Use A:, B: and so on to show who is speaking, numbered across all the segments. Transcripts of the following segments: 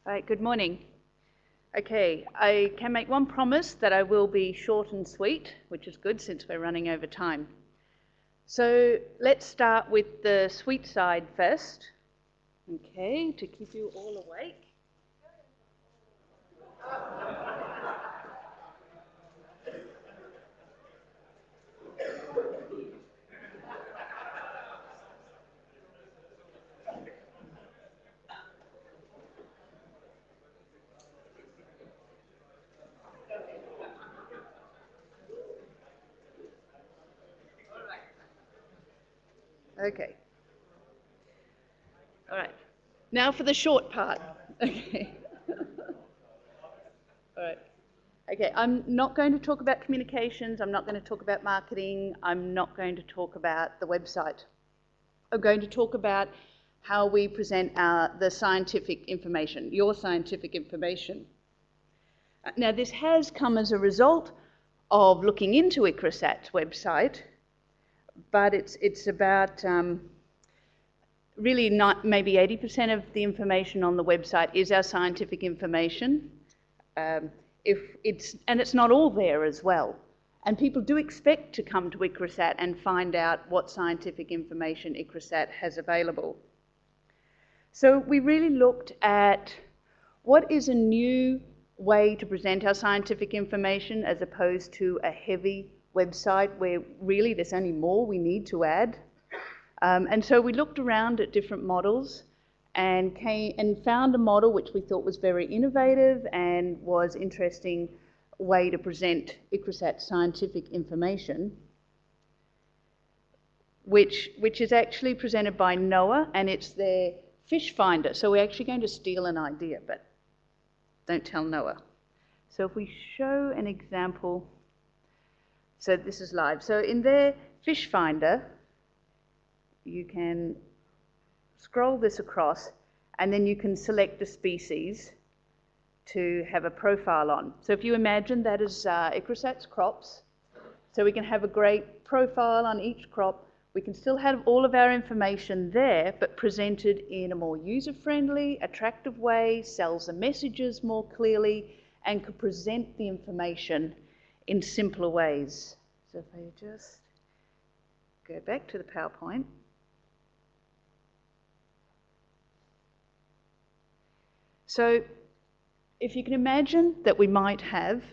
A: All right, good morning. Okay, I can make one promise that I will be short and sweet, which is good since we're running over time. So let's start with the sweet side first, okay, to keep you all awake. Okay. All right. Now for the short part. Okay. All right. Okay, I'm not going to talk about communications. I'm not going to talk about marketing. I'm not going to talk about the website. I'm going to talk about how we present the scientific information, your scientific information. Now, this has come as a result of looking into ICRISAT's website, but it's about really not maybe 80% of the information on the website is our scientific information. And it's not all there as well. And people do expect to come to ICRISAT and find out what scientific information ICRISAT has available. So we really looked at what is a new way to present our scientific information as opposed to a heavy website where really there's only more we need to add. And so we looked around at different models and found a model which we thought was very innovative and was interesting way to present ICRISAT scientific information, which is actually presented by NOAA, and it's their fish finder. So we're actually going to steal an idea, but don't tell NOAA. So if we show an example, so this is live. So in their fish finder, you can scroll this across, and then you can select a species to have a profile on. So if you imagine that is ICRISAT's crops, so we can have a great profile on each crop. We can still have all of our information there, but presented in a more user-friendly, attractive way, sells the messages more clearly, and could present the information in simpler ways. So if I just go back to the PowerPoint. So if you can imagine that we might have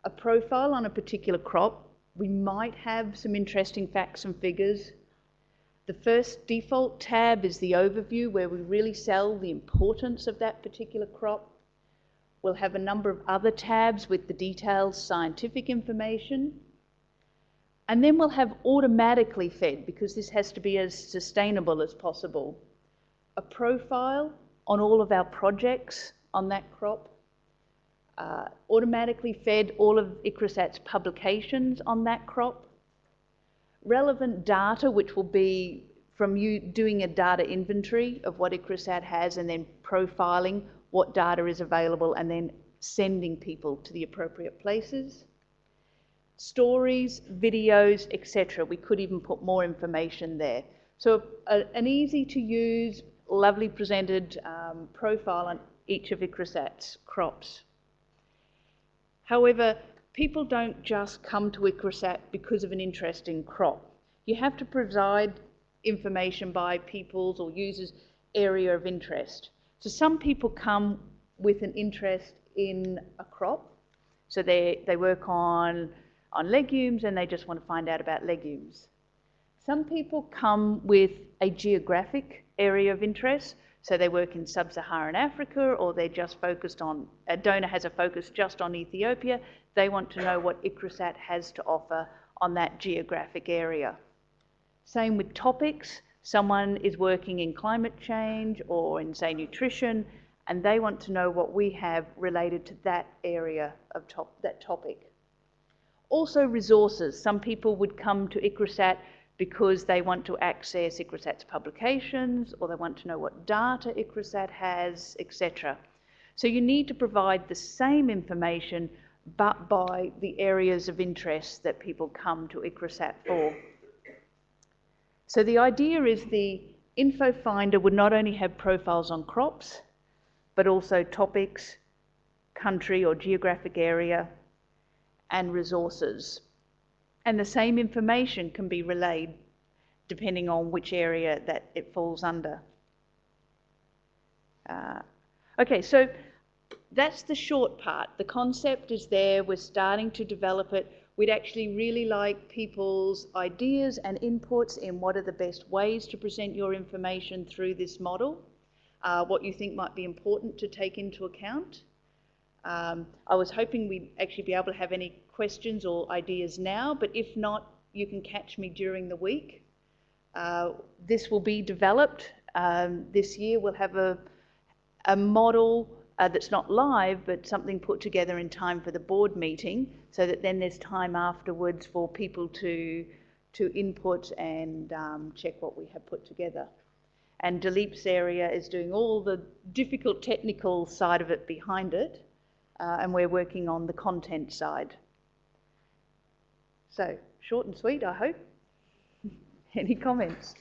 A: a profile on a particular crop, we might have some interesting facts and figures. The first default tab is the overview, where we really sell the importance of that particular crop. We'll have a number of other tabs with the detailed scientific information. And then we'll have automatically fed, because this has to be as sustainable as possible, a profile on all of our projects on that crop, automatically fed all of ICRISAT's publications on that crop, relevant data, which will be from you doing a data inventory of what ICRISAT has and then profiling what data is available and then sending people to the appropriate places. Stories, videos, etc. We could even put more information there. So an easy to use, lovely presented profile on each of ICRISAT's crops. However, people don't just come to ICRISAT because of an interest in crop. You have to provide information by people's or users' area of interest. So some people come with an interest in a crop. So they work on legumes and they just want to find out about legumes. Some people come with a geographic area of interest. So they work in sub-Saharan Africa, or they're just focused on, a donor has a focus just on Ethiopia. They want to know what ICRISAT has to offer on that geographic area. Same with topics. Someone is working in climate change or in, say, nutrition, and they want to know what we have related to that area of that topic. Also resources. Some people would come to ICRISAT because they want to access ICRISAT's publications, or they want to know what data ICRISAT has, etc. So you need to provide the same information, but by the areas of interest that people come to ICRISAT for. So the idea is the InfoFinder would not only have profiles on crops, but also topics, country or geographic area, and resources. And the same information can be relayed depending on which area that it falls under. Okay, so that's the short part. The concept is there, we're starting to develop it. We'd actually really like people's ideas and inputs in what are the best ways to present your information through this model, what you think might be important to take into account. I was hoping we'd actually be able to have any questions or ideas now, but if not, you can catch me during the week. This will be developed. This year we'll have a model that's not live, but something put together in time for the board meeting, so that then there's time afterwards for people to input and check what we have put together. And Dilip's area is doing all the difficult technical side of it behind it, and we're working on the content side. So, short and sweet, I hope. Any comments?